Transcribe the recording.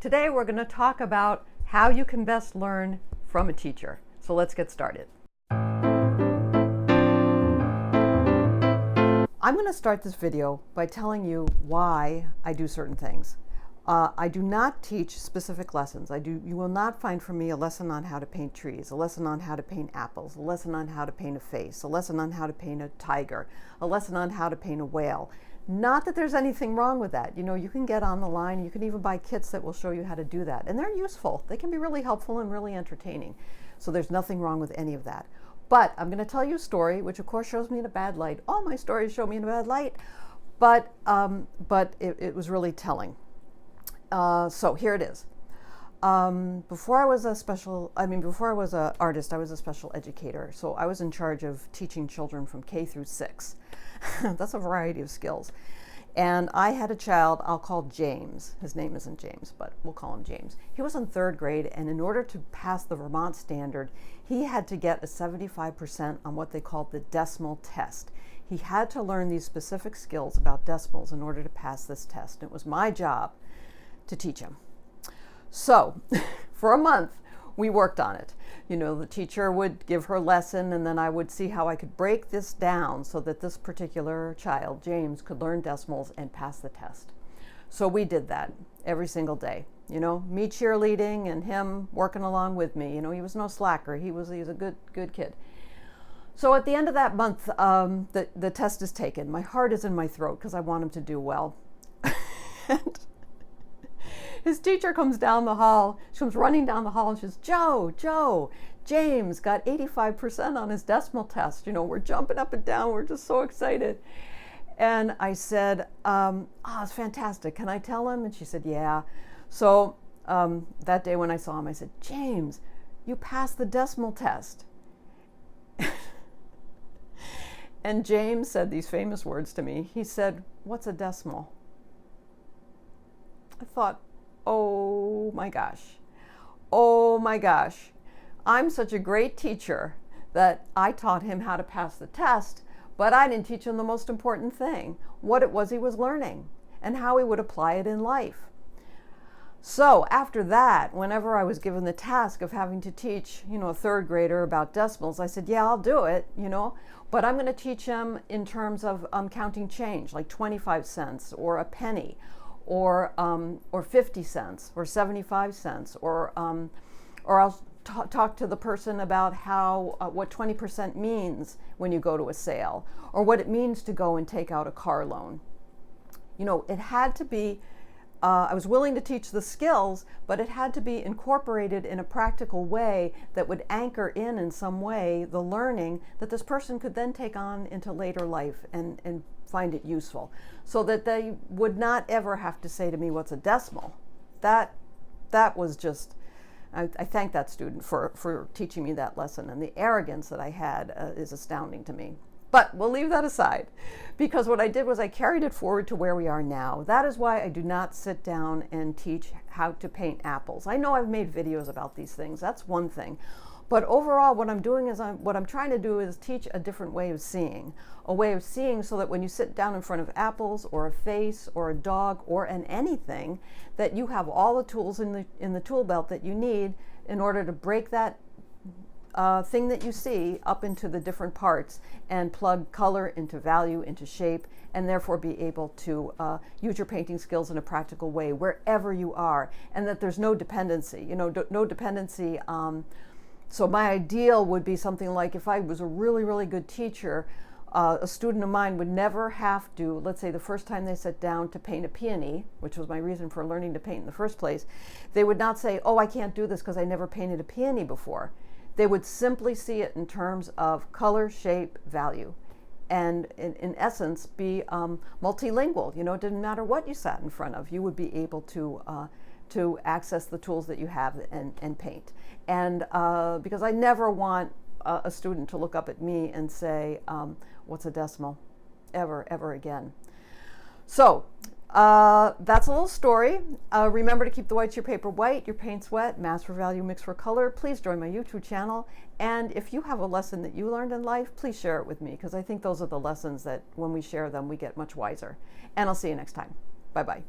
Today we're going to talk about how you can best learn from a teacher. So let's get started. I'm going to start this video by telling you why I do certain things. I do not teach specific lessons. You will not find from me a lesson on how to paint trees, a lesson on how to paint apples, a lesson on how to paint a face, a lesson on how to paint a tiger, a lesson on how to paint a whale. Not that there's anything wrong with that. You know, you can get on the line, you can even buy kits that will show you how to do that. And they're useful. They can be really helpful and really entertaining. So there's nothing wrong with any of that. But I'm going to tell you a story, which of course shows me in a bad light. All my stories show me in a bad light, but it was really telling. So here it is. Before I was an artist, I was a special educator. So I was in charge of teaching children from K through 6. That's a variety of skills. And I had a child I'll call James. His name isn't James, but we'll call him James. He was in 3rd grade, and in order to pass the Vermont standard, he had to get a 75% on what they called the decimal test. He had to learn these specific skills about decimals in order to pass this test. It was my job to teach him. So for a month, we worked on it. You know, the teacher would give her lesson, and then I would see how I could break this down so that this particular child, James, could learn decimals and pass the test. So we did that every single day. You know, me cheerleading and him working along with me. You know, he was no slacker. He was a good kid. So at the end of that month, the test is taken. My heart is in my throat because I want him to do well. And his teacher comes down the hall. She comes running down the hall and she says, Joe, James got 85% on his decimal test. You know, we're jumping up and down. We're just so excited. And I said, it's fantastic. Can I tell him? And she said, yeah. So that day when I saw him, I said, James, you passed the decimal test. And James said these famous words to me. He said, what's a decimal? I thought, oh my gosh, I'm such a great teacher that I taught him how to pass the test, but I didn't teach him the most important thing, what it was he was learning and how he would apply it in life. So after that, whenever I was given the task of having to teach, you know, a 3rd grader about decimals, I said, yeah, I'll do it, you know, but I'm going to teach him in terms of counting change, like 25 cents or a penny, or 50 cents or 75 cents, or I'll talk to the person about how what 20% means when you go to a sale, or what it means to go and take out a car loan. You know, it had to be, I was willing to teach the skills, but it had to be incorporated in a practical way that would anchor in some way the learning that this person could then take on into later life and find it useful, so that they would not ever have to say to me, what's a decimal? That was just, I thank that student for teaching me that lesson, and the arrogance that I had is astounding to me. But we'll leave that aside, because what I did was I carried it forward to where we are now. That is why I do not sit down and teach how to paint apples. I know I've made videos about these things. That's one thing. But overall, what I'm doing is what I'm trying to do is teach a different way of seeing. A way of seeing so that when you sit down in front of apples or a face or a dog or anything, that you have all the tools in the tool belt that you need in order to break that thing that you see up into the different parts and plug color into value, into shape, and therefore be able to use your painting skills in a practical way wherever you are, and that there's no dependency, you know, no dependency. So my ideal would be something like, if I was a really, really good teacher, a student of mine would never have to, let's say the first time they sat down to paint a peony, which was my reason for learning to paint in the first place, they would not say, oh, I can't do this because I never painted a peony before. They would simply see it in terms of color, shape, value, and in essence be multilingual. You know, it didn't matter what you sat in front of, you would be able to access the tools that you have and paint. And because I never want a student to look up at me and say, what's a decimal, ever again. So that's a little story. Remember to keep the whites of your paper white, your paints wet, mass for value, mix for color. Please join my YouTube channel. And if you have a lesson that you learned in life, please share it with me, because I think those are the lessons that when we share them, we get much wiser. And I'll see you next time. Bye-bye.